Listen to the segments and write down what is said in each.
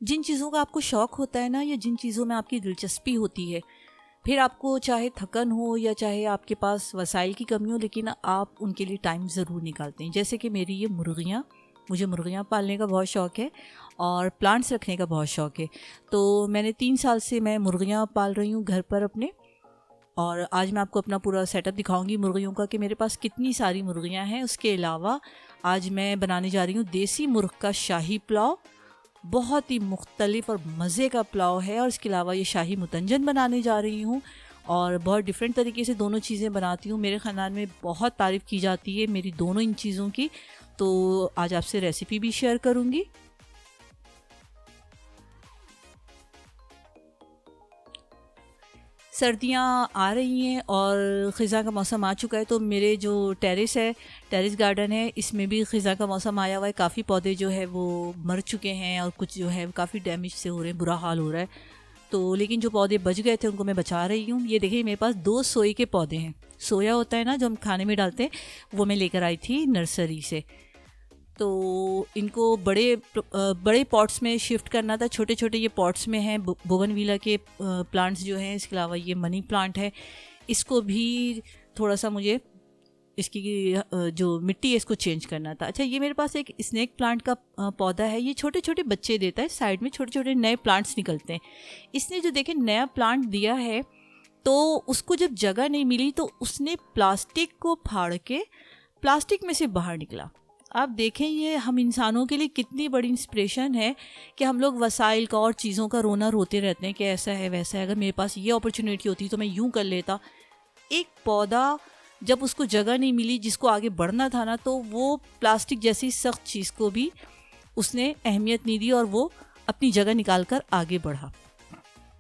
जिन चीज़ों का आपको शौक़ होता है ना, या जिन चीज़ों में आपकी दिलचस्पी होती है, फिर आपको चाहे थकन हो या चाहे आपके पास वसाइल की कमी हो, लेकिन आप उनके लिए टाइम ज़रूर निकालते हैं। जैसे कि मेरी ये मुर्गियाँ, मुझे मुर्गियाँ पालने का बहुत शौक़ है और प्लांट्स रखने का बहुत शौक़ है। तो मैंने 3 साल से मैं मुर्गियाँ पाल रही हूँ घर पर अपने। और आज मैं आपको अपना पूरा सेटअप दिखाऊंगी मुर्गियों का कि मेरे पास कितनी सारी मुर्गियाँ हैं। उसके अलावा आज मैं बनाने जा रही हूँ देसी मुर्ग का शाही पुलाव। बहुत ही मुख्तलिफ और मज़े का पुलाव है। और इसके अलावा ये शाही मुतंजन बनाने जा रही हूँ और बहुत डिफरेंट तरीके से दोनों चीज़ें बनाती हूँ। मेरे ख़ानदान में बहुत तारीफ़ की जाती है मेरी दोनों इन चीज़ों की। तो आज आपसे रेसिपी भी शेयर करूँगी। सर्दियाँ आ रही हैं और ख़िज़ा का मौसम आ चुका है। तो मेरे जो टेरेस है, टेरेस गार्डन है, इसमें भी ख़िज़ा का मौसम आया हुआ है। काफ़ी पौधे जो है वो मर चुके हैं और कुछ जो है काफ़ी डैमेज से हो रहे हैं, बुरा हाल हो रहा है। तो लेकिन जो पौधे बच गए थे उनको मैं बचा रही हूँ। ये देखिए मेरे पास 2 सोए के पौधे हैं। सोया होता है ना जो हम खाने में डालते हैं, वो मैं लेकर आई थी नर्सरी से। तो इनको बड़े पॉट्स में शिफ्ट करना था। छोटे छोटे ये पॉट्स में हैं बोगनविला के प्लांट्स जो हैं। इसके अलावा ये मनी प्लांट है, इसको भी थोड़ा सा मुझे इसकी जो मिट्टी है इसको चेंज करना था। अच्छा, ये मेरे पास एक स्नेक प्लांट का पौधा है। ये छोटे छोटे बच्चे देता है, साइड में छोटे छोटे नए प्लांट्स निकलते हैं। इसने जो देखें नया प्लांट दिया है, तो उसको जब जगह नहीं मिली तो उसने प्लास्टिक को फाड़ के प्लास्टिक में से बाहर निकला। आप देखें ये हम इंसानों के लिए कितनी बड़ी इंस्पिरेशन है कि हम लोग वसाइल का और चीज़ों का रोना रोते रहते हैं कि ऐसा है वैसा है। अगर मेरे पास ये अपॉर्चुनिटी होती तो मैं यूँ कर लेता। एक पौधा जब उसको जगह नहीं मिली, जिसको आगे बढ़ना था ना, तो वो प्लास्टिक जैसी सख्त चीज़ को भी उसने अहमियत नहीं दी और वो अपनी जगह निकाल कर आगे बढ़ा।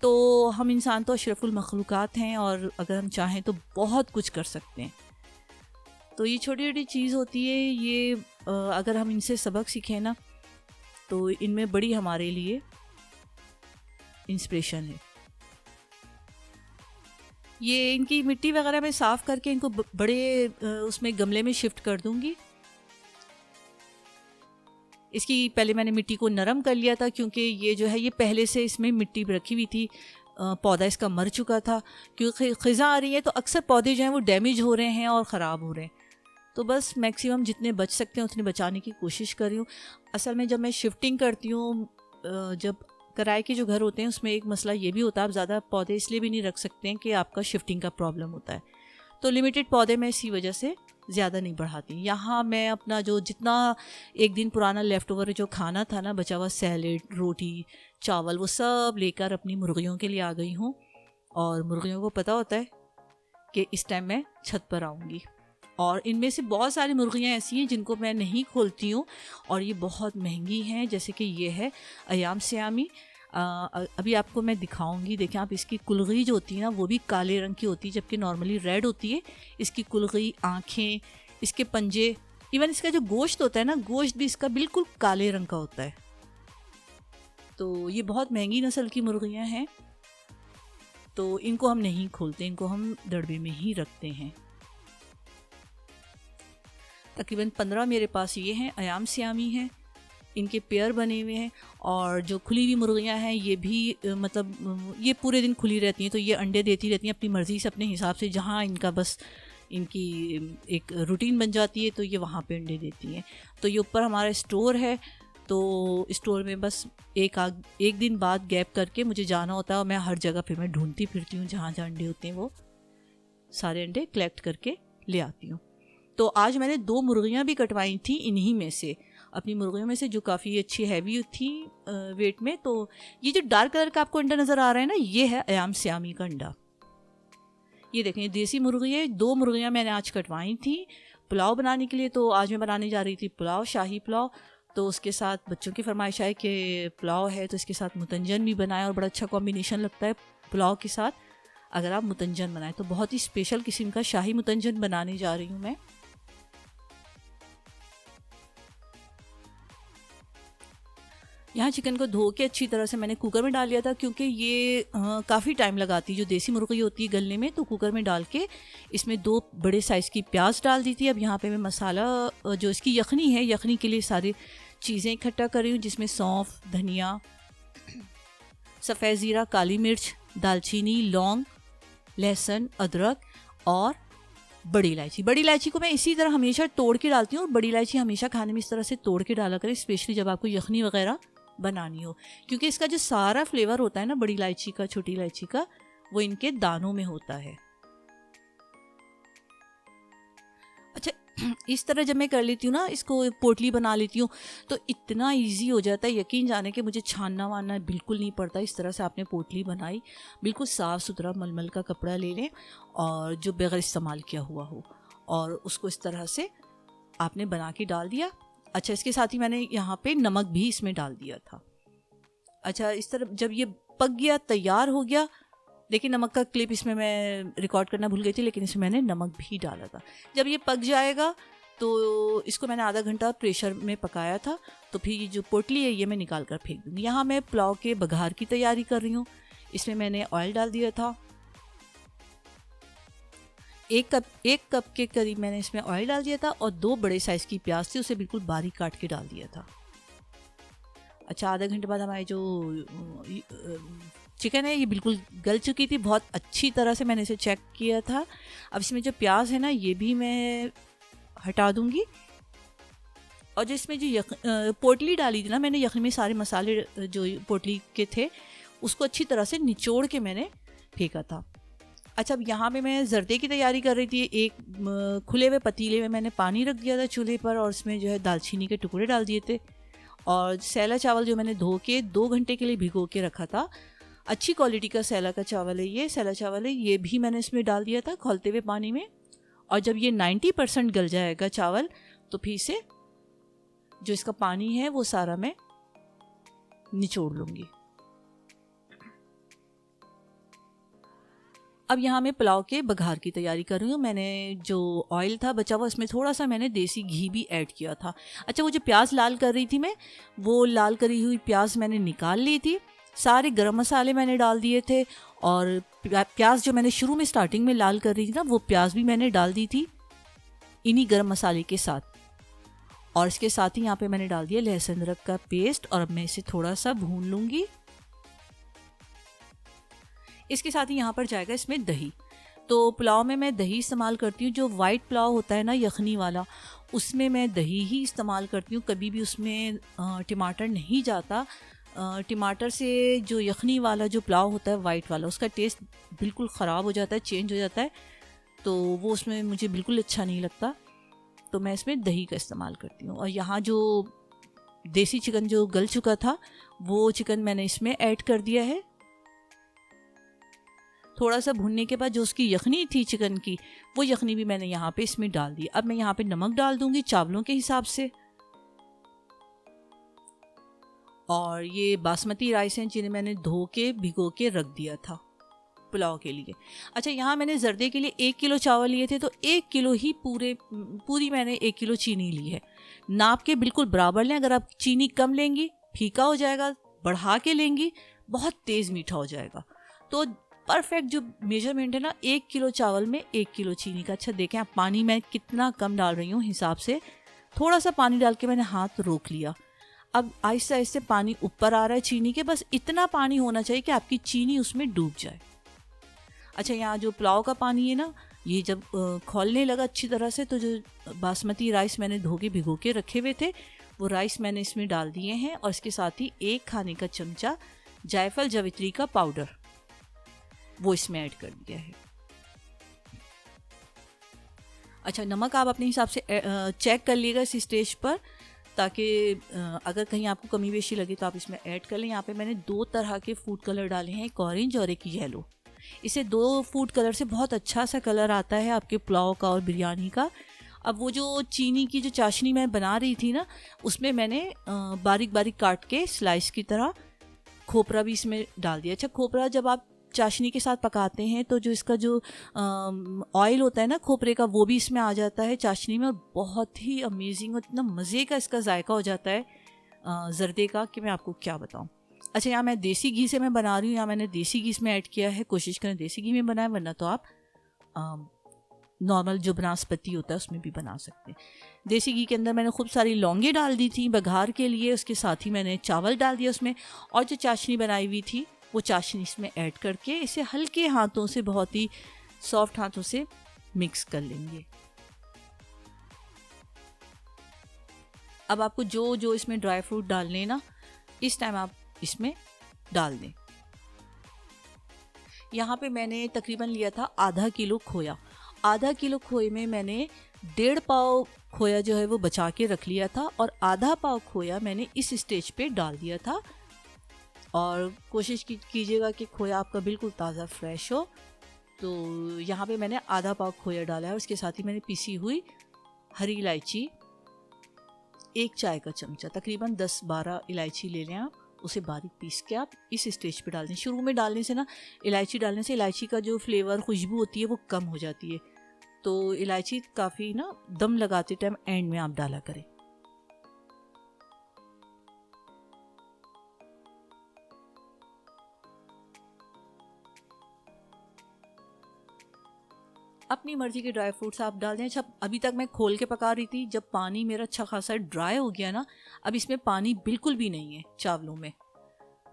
तो हम इंसान तो अशरफुल मखलूक़ात हैं और अगर हम चाहें तो बहुत कुछ कर सकते हैं। तो ये छोटी छोटी चीज़ होती है, ये अगर हम इनसे सबक सीखें ना, तो इनमें बड़ी हमारे लिए इंस्पिरेशन है। ये इनकी मिट्टी वगैरह मैं साफ़ करके इनको बड़े उसमें गमले में शिफ्ट कर दूंगी। इसकी पहले मैंने मिट्टी को नरम कर लिया था, क्योंकि ये जो है ये पहले से इसमें मिट्टी रखी हुई थी। पौधा इसका मर चुका था। क्योंकि ख़िज़ा आ रही है तो अक्सर पौधे जो हैं वो डैमेज हो रहे हैं और ख़राब हो रहे हैं। तो बस मैक्सिमम जितने बच सकते हैं उतने बचाने की कोशिश कर रही हूँ। असल में जब मैं शिफ्टिंग करती हूँ, जब किराए के जो घर होते हैं उसमें एक मसला ये भी होता है, आप ज़्यादा पौधे इसलिए भी नहीं रख सकते हैं कि आपका शिफ्टिंग का प्रॉब्लम होता है। तो लिमिटेड पौधे मैं इसी वजह से ज़्यादा नहीं बढ़ाती। यहाँ मैं अपना जो जितना एक दिन पुराना लेफ़्ट ओवर जो खाना था ना, बचा हुआ सैलेड, रोटी, चावल, वो सब लेकर अपनी मुर्गियों के लिए आ गई हूँ। और मुर्गियों को पता होता है कि इस टाइम मैं छत पर आऊँगी। और इनमें से बहुत सारी मुर्गियाँ ऐसी हैं जिनको मैं नहीं खोलती हूँ और ये बहुत महंगी हैं। जैसे कि ये है अयाम सियामी। अभी आपको मैं दिखाऊंगी। देखें आप, इसकी कुलगी जो होती है ना वो भी काले रंग की होती है, जबकि नॉर्मली रेड होती है। इसकी कुलगी, आँखें, इसके पंजे, इवन इसका जो गोश्त होता है ना, गोश्त भी इसका बिल्कुल काले रंग का होता है। तो ये बहुत महंगी नस्ल की मुर्गियाँ हैं। तो इनको हम नहीं खोलते, इनको हम दड़बे में ही रखते हैं। तकरीबन 15 मेरे पास ये हैं, अयाम सियामी हैं। इनके पेयर बने हुए हैं। और जो खुली हुई मुर्गियां हैं ये भी मतलब ये पूरे दिन खुली रहती हैं, तो ये अंडे देती रहती हैं अपनी मर्ज़ी से, अपने हिसाब से। जहाँ इनका बस इनकी एक रूटीन बन जाती है तो ये वहाँ पे अंडे देती हैं। तो ये ऊपर हमारा स्टोर है, तो स्टोर में बस एक दिन बाद गैप करके मुझे जाना होता है और मैं हर जगह फिर मैं ढूंढती फिरती हूँ, जहाँ जहाँ अंडे होते हैं वो सारे अंडे कलेक्ट करके ले आती हूँ। तो आज मैंने 2 मुर्गियाँ भी कटवाई थी इन्हीं में से, अपनी मुर्गियों में से, जो काफ़ी अच्छी हैवी थी वेट में। तो ये जो डार्क कलर का आपको अंडा नज़र आ रहा है ना, ये है अयाम सियामी का अंडा। ये देखें, देसी मुर्गी है। 2 मुर्गियाँ मैंने आज कटवाई थी पुलाव बनाने के लिए। तो आज मैं बनाने जा रही थी पुलाव, शाही पुलाव। तो उसके साथ बच्चों की फरमाइश है कि पुलाव है तो इसके साथ मुतंजन भी बनाए, और बड़ा अच्छा कॉम्बिनेशन लगता है पुलाव के साथ अगर आप मुतंजन बनाएं। तो बहुत ही स्पेशल किस्म का शाही मुतंजन बनाने जा रही हूँ मैं। यहाँ चिकन को धो के अच्छी तरह से मैंने कुकर में डाल लिया था, क्योंकि ये काफ़ी टाइम लगाती है जो देसी मुर्गी होती है गलने में। तो कुकर में डाल के इसमें 2 बड़े साइज़ की प्याज डाल दी थी। अब यहाँ पे मैं मसाला जो इसकी यखनी है, यखनी के लिए सारी चीज़ें इकट्ठा कर रही हूँ, जिसमें सौंफ, धनिया, सफ़ेद ज़ीरा, काली मिर्च, दालचीनी, लौंग, लहसुन, अदरक और बड़ी इलायची। बड़ी इलायची को मैं इसी तरह हमेशा तोड़ के डालती हूँ और बड़ी इलायची हमेशा खाने में इस तरह से तोड़ के डाला करें, स्पेशली जब आपको यखनी वगैरह बनानी हो, क्योंकि इसका जो सारा फ्लेवर होता है ना बड़ी इलायची का, छोटी इलायची का, वो इनके दानों में होता है। अच्छा, इस तरह जब मैं कर लेती हूँ ना, इसको पोटली बना लेती हूँ, तो इतना इजी हो जाता है, यकीन जाने कि मुझे छानना वानना बिल्कुल नहीं पड़ता। इस तरह से आपने पोटली बनाई, बिल्कुल साफ़ सुथरा मलमल का कपड़ा ले लें और जो बगैर इस्तेमाल किया हुआ हो, और उसको इस तरह से आपने बना के डाल दिया। अच्छा, इसके साथ ही मैंने यहाँ पे नमक भी इसमें डाल दिया था। अच्छा, इस तरह जब ये पक गया, तैयार हो गया, देखिए नमक का क्लिप इसमें मैं रिकॉर्ड करना भूल गई थी, लेकिन इसमें मैंने नमक भी डाला था। जब ये पक जाएगा तो इसको मैंने आधा घंटा प्रेशर में पकाया था, तो फिर ये जो पोटली है ये मैं निकाल कर फेंक दूँगी। यहाँ मैं पुलाव के बघार की तैयारी कर रही हूँ। इसमें मैंने ऑयल डाल दिया था, एक कप के करीब मैंने इसमें ऑयल डाल दिया था, और 2 बड़े साइज़ की प्याज थी, उसे बिल्कुल बारीक काट के डाल दिया था। अच्छा, आधा घंटे बाद हमारी जो चिकन है ये बिल्कुल गल चुकी थी, बहुत अच्छी तरह से मैंने इसे चेक किया था। अब इसमें जो प्याज है ना ये भी मैं हटा दूंगी, और जो इसमें जो पोटली डाली थी ना मैंने, यखनी में सारे मसाले जो पोटली के थे उसको अच्छी तरह से निचोड़ के मैंने फेंका था। अच्छा, अब यहाँ पे मैं जर्दे की तैयारी कर रही थी। एक खुले हुए पतीले में मैंने पानी रख दिया था चूल्हे पर, और उसमें जो है दालचीनी के टुकड़े डाल दिए थे, और सैला चावल जो मैंने धो के 2 घंटे के लिए भिगो के रखा था, अच्छी क्वालिटी का सैला का चावल है ये, सैला चावल है ये, भी मैंने इसमें डाल दिया था खौलते हुए पानी में। और जब ये 90% गल जाएगा चावल, तो फिर से जो इसका पानी है वो सारा मैं निचोड़ लूँगी। अब यहाँ मैं पुलाव के बघार की तैयारी कर रही हूँ। मैंने जो ऑयल था बचा हुआ, उसमें थोड़ा सा मैंने देसी घी भी ऐड किया था। अच्छा, वो जो प्याज लाल कर रही थी मैं, वो लाल करी हुई प्याज मैंने निकाल ली थी, सारे गरम मसाले मैंने डाल दिए थे, और प्याज जो मैंने शुरू में स्टार्टिंग में लाल कर रही थी ना, वो प्याज भी मैंने डाल दी थी इन्हीं गरम मसाले के साथ। और इसके साथ ही यहाँ पे मैंने डाल दिया लहसुन अदरक का पेस्ट, और अब मैं इसे थोड़ा सा भून लूँगी। इसके साथ ही यहाँ पर जाएगा इसमें दही। तो पुलाव में मैं दही इस्तेमाल करती हूँ, जो वाइट पुलाव होता है ना यखनी वाला, उसमें मैं दही ही इस्तेमाल करती हूँ, कभी भी उसमें टमाटर नहीं जाता। टमाटर से जो यखनी वाला जो पुलाव होता है वाइट वाला, उसका टेस्ट बिल्कुल ख़राब हो जाता है, चेंज हो जाता है, तो वो उसमें मुझे बिल्कुल अच्छा नहीं लगता। तो मैं इसमें दही का इस्तेमाल करती हूँ। और यहाँ जो देसी चिकन जो गल चुका था, वो चिकन मैंने इसमें ऐड कर दिया है। थोड़ा सा भुनने के बाद जो उसकी यखनी थी चिकन की, वो यखनी भी मैंने यहाँ पे इसमें डाल दी। अब मैं यहाँ पे नमक डाल दूँगी चावलों के हिसाब से। और ये बासमती राइस हैं जिन्हें मैंने धो के भिगो के रख दिया था पुलाव के लिए। अच्छा, यहाँ मैंने जर्दे के लिए 1 किलो चावल लिए थे, तो 1 किलो ही पूरी मैंने 1 किलो चीनी ली है। नाप के बिल्कुल बराबर लें। अगर आप चीनी कम लेंगी फीका हो जाएगा, बढ़ा के लेंगी बहुत तेज़ मीठा हो जाएगा। तो परफेक्ट जो मेजरमेंट है ना, 1 किलो चावल में 1 किलो चीनी का। अच्छा देखें आप, पानी मैं कितना कम डाल रही हूँ हिसाब से, थोड़ा सा पानी डाल के मैंने हाथ रोक लिया। अब आहिस्ते आहिस्ते पानी ऊपर आ रहा है चीनी के, बस इतना पानी होना चाहिए कि आपकी चीनी उसमें डूब जाए। अच्छा, यहाँ जो पुलाव का पानी है ना, ये जब खौलने लगा अच्छी तरह से, तो जो बासमती राइस मैंने धो के भिगो के रखे हुए थे, वो राइस मैंने इसमें डाल दिए हैं, और इसके साथ ही 1 खाने का चमचा जायफल जावित्री का पाउडर वो इसमें ऐड कर दिया है। अच्छा, नमक आप अपने हिसाब से चेक कर लीजिएगा इस स्टेज पर, ताकि अगर कहीं आपको कमी बेशी लगे तो आप इसमें ऐड कर लें। यहाँ पे मैंने 2 तरह के फूड कलर डाले हैं, एक ऑरेंज और एक येलो। इसे 2 फूड कलर से बहुत अच्छा सा कलर आता है आपके पुलाव का और बिरयानी का। अब वो जो चीनी की जो चाशनी मैं बना रही थी ना, उसमें मैंने बारीक बारीक काट के स्लाइस की तरह खोपरा भी इसमें डाल दिया। अच्छा, खोपरा जब आप चाशनी के साथ पकाते हैं तो जो इसका जो ऑयल होता है ना खोपरे का, वो भी इसमें आ जाता है चाशनी में, और बहुत ही अमेजिंग और इतना मज़े का इसका जायका हो जाता है जर्दे का कि मैं आपको क्या बताऊं। अच्छा, यहाँ मैं देसी घी से मैं बना रही हूँ, यहाँ मैंने देसी घी इसमें ऐड किया है। कोशिश करें देसी घी में बनाएं, वरना तो आप नॉर्मल जो बनास्पति होता है उसमें भी बना सकते हैं। देसी घी के अंदर मैंने खूब सारी लौंगे डाल दी थी बघार के लिए, उसके साथ ही मैंने चावल डाल दिया उसमें, और जो चाशनी बनाई हुई थी वो चाशनी इसमें ऐड करके इसे हल्के हाथों से, बहुत ही सॉफ्ट हाथों से मिक्स कर लेंगे। अब आपको जो जो इसमें ड्राई फ्रूट डालने ना, इस टाइम आप इसमें डाल दें। यहाँ पे मैंने तकरीबन लिया था आधा किलो खोया। आधा किलो खोए में मैंने 1.5 पाव खोया जो है वो बचा के रख लिया था, और आधा पाव खोया मैंने इस स्टेज पे डाल दिया था। और कोशिश कीजिएगा कि खोया आपका बिल्कुल ताज़ा फ्रेश हो। तो यहाँ पे मैंने आधा पाव खोया डाला है, और उसके साथ ही मैंने पिसी हुई हरी इलायची 1 चाय का चमचा, तकरीबन 10-12 इलायची ले लें आप, उसे बारीक पीस के आप इस स्टेज पे डाल दें। शुरू में डालने से ना, इलायची डालने से इलायची का जो फ्लेवर, खुशबू होती है वो कम हो जाती है। तो इलायची काफ़ी ना दम लगाते टाइम एंड में आप डाला करें। अपनी मर्जी के ड्राई फ्रूट्स आप डाल दें। अच्छा, अभी तक मैं खोल के पका रही थी, जब पानी मेरा अच्छा खासा ड्राई हो गया ना, अब इसमें पानी बिल्कुल भी नहीं है, चावलों में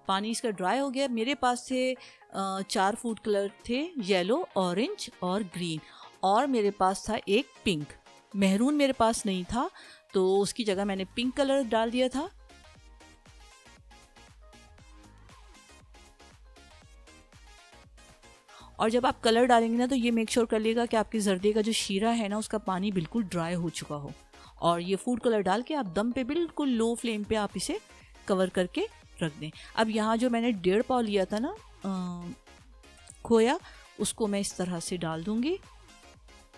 पानी इसका ड्राई हो गया। मेरे पास थे 4 फूड कलर थे, येलो, ऑरेंज और ग्रीन, और मेरे पास था एक पिंक। मेहरून मेरे पास नहीं था, तो उसकी जगह मैंने पिंक कलर डाल दिया था। और जब आप कलर डालेंगे ना, तो ये मेक श्योर कर लीजिएगा कि आपकी जर्दे का जो शीरा है ना, उसका पानी बिल्कुल ड्राई हो चुका हो। और ये फूड कलर डाल के आप दम पे बिल्कुल लो फ्लेम पे आप इसे कवर करके रख दें। अब यहाँ जो मैंने 1.5 पाव लिया था ना खोया, उसको मैं इस तरह से डाल दूँगी।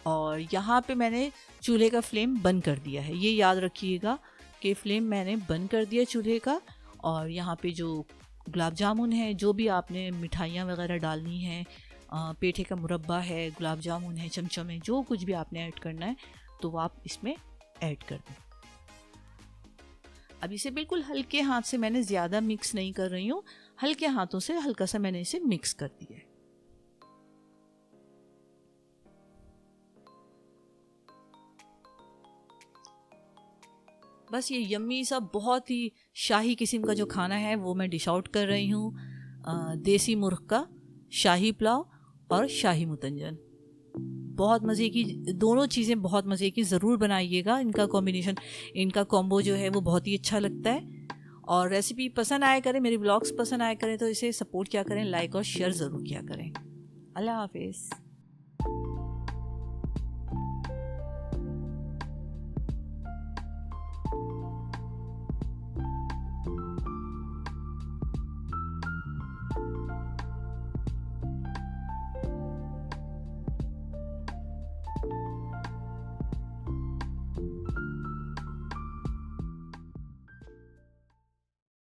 और यहाँ पे मैंने चूल्हे का फ्लेम बंद कर दिया है, ये याद रखिएगा कि फ्लेम मैंने बंद कर दिया चूल्हे का। और यहाँ पे जो गुलाब जामुन है, जो भी आपने मिठाइयाँ वगैरह डालनी है, पेठे का मुरब्बा है, गुलाब जामुन है, चमचम है, जो कुछ भी आपने ऐड करना है तो वो आप इसमें ऐड कर दें। अब इसे बिल्कुल हल्के हाथ से, मैंने ज़्यादा मिक्स नहीं कर रही हूँ, हल्के हाथों से हल्का सा मैंने इसे मिक्स कर दिया है। बस ये यम्मी सा बहुत ही शाही किस्म का जो खाना है वो मैं डिश आउट कर रही हूँ। देसी मुर्ग का शाही पुलाव और शाही मुतंजन, बहुत मज़े की, दोनों चीज़ें बहुत मज़े की, ज़रूर बनाइएगा। इनका कॉम्बिनेशन, इनका कॉम्बो जो है वो बहुत ही अच्छा लगता है। और रेसिपी पसंद आया करें, मेरी ब्लॉग्स पसंद आया करें, तो इसे सपोर्ट किया करें, लाइक और शेयर ज़रूर किया करें। अल्लाह हाफिज़।